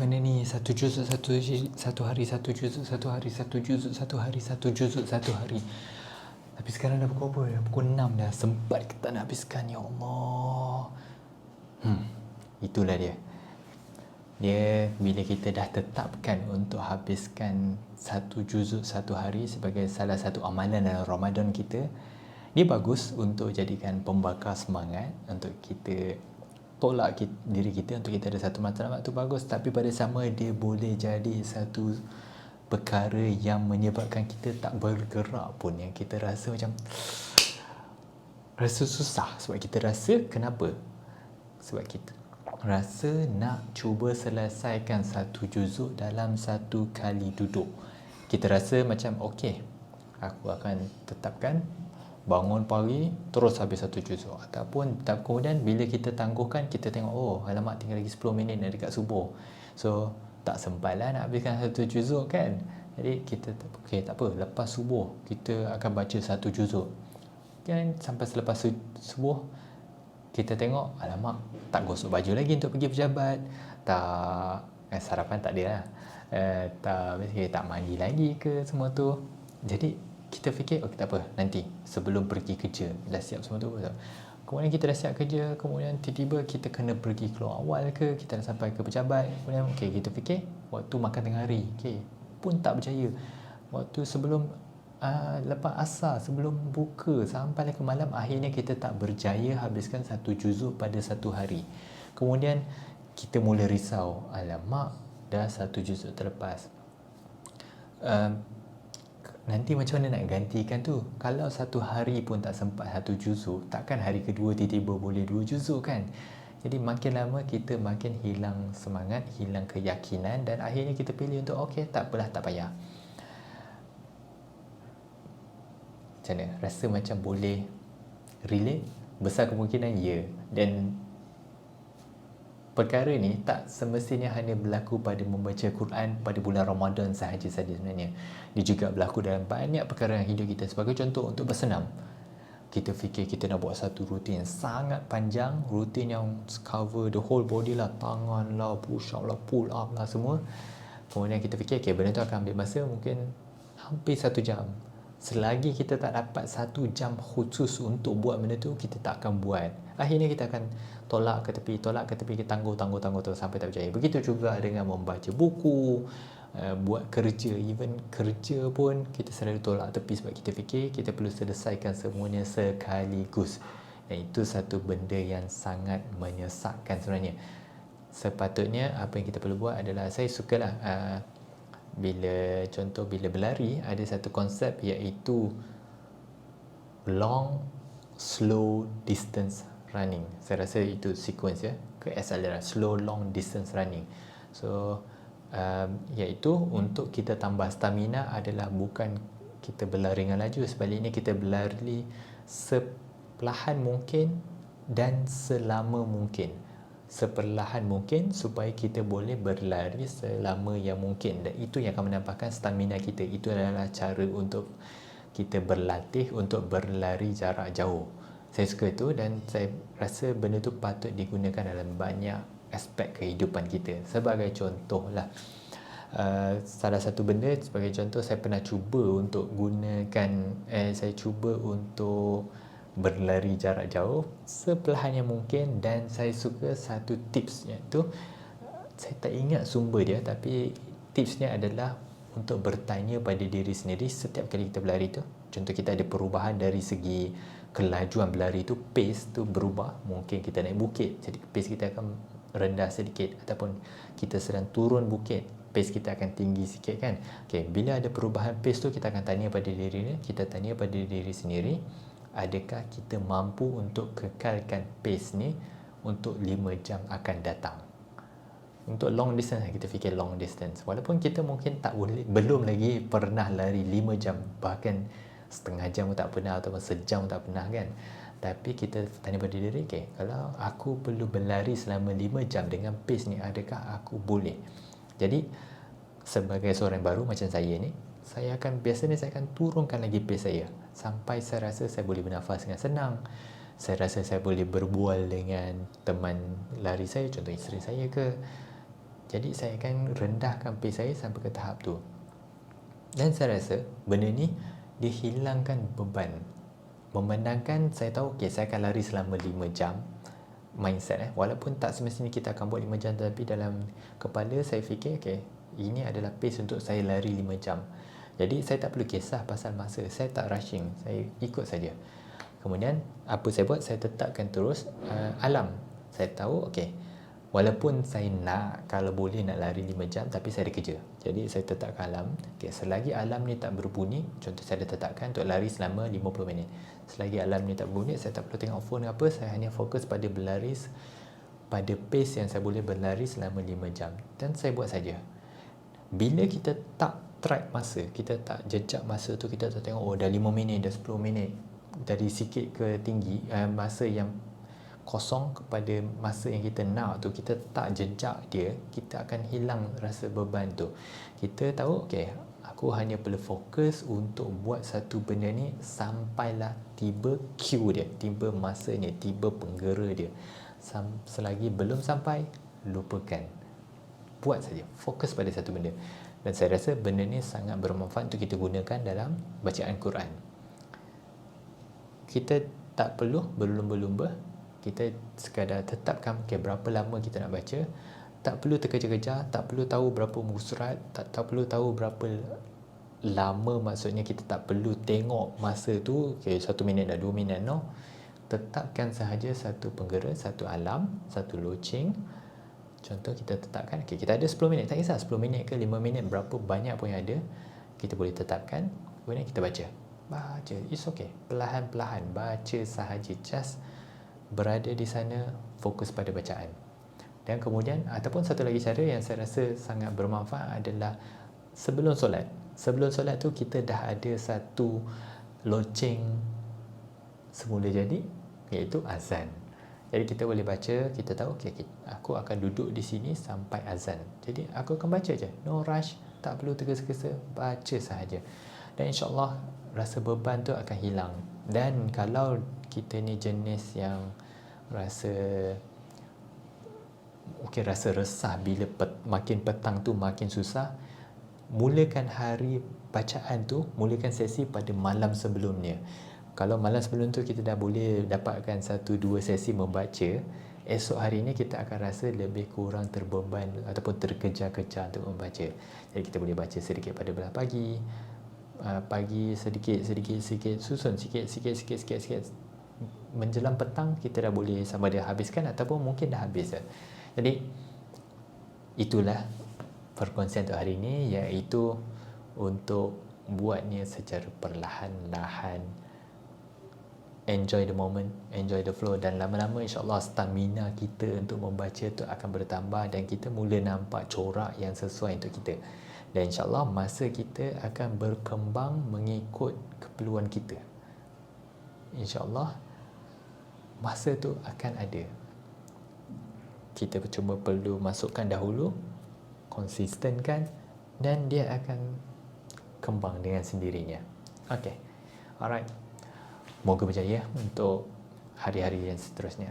macam mana ni, satu juzuk satu hari, satu juzuk satu hari, satu juzuk satu hari, satu juzuk satu hari. Tapi sekarang dah pukul apa? Dah pukul 6 dah. Sempat ke tak nak habiskan? Ya Allah. Itulah dia. Dia bila kita dah tetapkan untuk habiskan satu juzuk satu hari sebagai salah satu amalan dalam Ramadan kita, dia bagus untuk jadikan pembakar semangat untuk kita tolak diri kita untuk kita ada satu matlamat tu bagus. Tapi pada sama dia boleh jadi satu perkara yang menyebabkan kita tak bergerak pun, yang kita rasa macam rasa susah. Sebab kita rasa kenapa? Sebab kita rasa nak cuba selesaikan satu juzuk dalam satu kali duduk. Kita rasa macam okey, aku akan tetapkan bangun pagi terus habis satu juzuk. Ataupun kemudian bila kita tangguhkan, kita tengok oh alamak tinggal lagi 10 minit nak dekat subuh, so tak sempat lah nak habiskan satu juzuk kan. Jadi kita okey tak apa, lepas subuh kita akan baca satu juzuk kan. Sampai selepas subuh kita tengok alamak tak gosok baju lagi untuk pergi pejabat, tak sarapan tak ada lah, tak mandi lagi ke semua tu. Jadi kita fikir okey tak apa, nanti sebelum pergi kerja dah siap semua tu. Kemudian kita dah siap kerja, kemudian tiba-tiba kita kena pergi keluar awal ke, kita dah sampai ke pejabat. Kemudian okey kita fikir waktu makan tengah hari, okey pun tak berjaya. Waktu sebelum lepas asar, sebelum buka sampai ke malam, akhirnya kita tak berjaya habiskan satu juzuk pada satu hari. Kemudian kita mula risau, alamak dah satu juzuk terlepas, nanti macam mana nak gantikan tu? Kalau satu hari pun tak sempat satu juzuk, takkan hari kedua tiba-tiba boleh 2 juzuk kan? Jadi makin lama kita makin hilang semangat, hilang keyakinan, dan akhirnya kita pilih untuk okey tak apalah, tak payah. Macam mana? Rasa macam boleh relate? Besar kemungkinan ya. Dan perkara ni tak semestinya hanya berlaku pada membaca Quran pada bulan Ramadan sahaja sebenarnya. Dia juga berlaku dalam banyak perkara yang hidup kita. Sebagai contoh, untuk bersenam, kita fikir kita nak buat satu rutin sangat panjang, rutin yang cover the whole body lah, tangan lah, push up lah, pull up lah semua. Kemudian kita fikir okay, benda tu akan ambil masa mungkin hampir 1 jam. Selagi kita tak dapat 1 jam khusus untuk buat benda tu, kita tak akan buat. Akhirnya kita akan tolak ke tepi, kita tangguh terus sampai tak berjaya. Begitu juga dengan membaca buku, buat kerja, even kerja pun kita selalu tolak tepi sebab kita fikir kita perlu selesaikan semuanya sekaligus. Dan itu satu benda yang sangat menyesatkan sebenarnya. Sepatutnya apa yang kita perlu buat adalah, saya sukalah bila berlari ada satu konsep iaitu long slow distance running. Saya rasa itu sequence ya, ke SL adalah slow long distance running. So iaitu untuk kita tambah stamina adalah bukan kita berlari dengan laju, sebaliknya kita berlari seperlahan mungkin dan selama mungkin, seperlahan mungkin supaya kita boleh berlari selama yang mungkin. Dan itu yang akan menambahkan stamina kita. Itu adalah cara untuk kita berlatih untuk berlari jarak jauh. Saya suka itu dan saya rasa benda tu patut digunakan dalam banyak aspek kehidupan kita. Sebagai contoh lah, salah satu benda sebagai contoh, saya pernah cuba untuk saya cuba untuk berlari jarak jauh seperlahan yang mungkin. Dan saya suka satu tipsnya tu, saya tak ingat sumber dia, tapi tipsnya adalah untuk bertanya pada diri sendiri setiap kali kita berlari tu. Contoh kita ada perubahan dari segi kelajuan berlari tu, pace tu berubah, mungkin kita naik bukit jadi pace kita akan rendah sedikit, ataupun kita sedang turun bukit, pace kita akan tinggi sikit kan. Okay, bila ada perubahan pace tu, kita akan tanya pada diri sendiri, adakah kita mampu untuk kekalkan pace ni untuk 5 jam akan datang. Untuk long distance, kita fikir long distance, walaupun kita mungkin belum lagi pernah lari 5 jam, bahkan setengah jam pun tak pernah, ataupun sejam tak pernah kan. Tapi kita tanya pada diri, okay, kalau aku perlu berlari selama 5 jam dengan pace ni, adakah aku boleh? Jadi sebagai seorang baru macam saya ni, saya akan turunkan lagi pace saya sampai saya rasa saya boleh bernafas dengan senang. Saya rasa saya boleh berbual dengan teman lari saya, contoh isteri saya ke. Jadi saya akan rendahkan pace saya sampai ke tahap tu. Dan saya rasa benda ni dia hilangkan beban. Memandangkan saya tahu saya akan lari selama 5 jam. Mindset walaupun tak semestinya kita akan buat 5 jam, tapi dalam kepala saya fikir ini adalah pace untuk saya lari 5 jam. Jadi saya tak perlu kisah pasal masa, saya tak rushing, saya ikut saja. Kemudian apa saya buat, saya tetapkan terus alam. Saya tahu walaupun saya nak, kalau boleh nak lari 5 jam, tapi saya ada kerja. Jadi saya tetapkan alam. Selagi alam ni tak berbunyi, contoh saya ada tetapkan untuk lari selama 50 minit. Selagi alam ni tak berbunyi, saya tak perlu tengok phone apa, saya hanya fokus pada berlari pada pace yang saya boleh berlari selama 5 jam. Dan saya buat saja. Bila kita tak track masa, kita tak jejak masa tu, kita tak tengok dah 5 minit, dah 10 minit, dari sikit ke tinggi, masa yang kosong kepada masa yang kita nak tu, kita tak jejak dia, kita akan hilang rasa beban tu. Kita tahu aku hanya perlu fokus untuk buat satu benda ni sampailah tiba cue dia, tiba masanya, tiba penggera dia. Selagi belum sampai, lupakan, buat saja, fokus pada satu benda. Dan saya rasa benda ni sangat bermanfaat untuk kita gunakan dalam bacaan Quran. Kita tak perlu berlumba-lumba, kita sekadar tetapkan berapa lama kita nak baca. Tak perlu terkejar-kejar, tak perlu tahu berapa muka surat, tak perlu tahu berapa lama, maksudnya kita tak perlu tengok masa tu 1 minit dah, 2 minit, no. Tetapkan sahaja satu penggera, satu alam, satu loceng. Contoh kita tetapkan kita ada 10 minit, tak kisah 10 minit ke 5 minit, berapa banyak pun yang ada, kita boleh tetapkan. Kemudian kita baca, it's perlahan-perlahan baca sahaja, just berada di sana, fokus pada bacaan. Dan kemudian ataupun satu lagi cara yang saya rasa sangat bermanfaat adalah sebelum solat. Sebelum solat tu kita dah ada satu loceng semula jadi, iaitu azan. Jadi kita boleh baca, kita tahu aku akan duduk di sini sampai azan. Jadi aku akan baca je, no rush, tak perlu tergesa-gesa, baca sahaja. Dan insya-Allah rasa beban tu akan hilang. Dan kalau kita ni jenis yang rasa resah bila makin petang tu makin susah, mulakan hari bacaan tu, mulakan sesi pada malam sebelumnya. Kalau malam sebelum tu kita dah boleh dapatkan 1-2 sesi membaca, esok harinya kita akan rasa lebih kurang terbeban ataupun terkejar-kejar untuk membaca. Jadi kita boleh baca sedikit pada belah pagi, sedikit, susun sikit. Menjelang petang kita dah boleh sama ada habiskan ataupun mungkin dah habis. Jadi itulah perkongsian untuk hari ini, iaitu untuk buatnya secara perlahan-lahan, enjoy the moment, enjoy the flow, dan lama-lama insya-Allah stamina kita untuk membaca tu akan bertambah dan kita mula nampak corak yang sesuai untuk kita. Dan insya-Allah masa kita akan berkembang mengikut keperluan kita. InsyaAllah masa tu akan ada. Kita cuma perlu masukkan dahulu, konsistenkan, dan dia akan kembang dengan sendirinya. Alright. Moga berjaya untuk hari-hari yang seterusnya.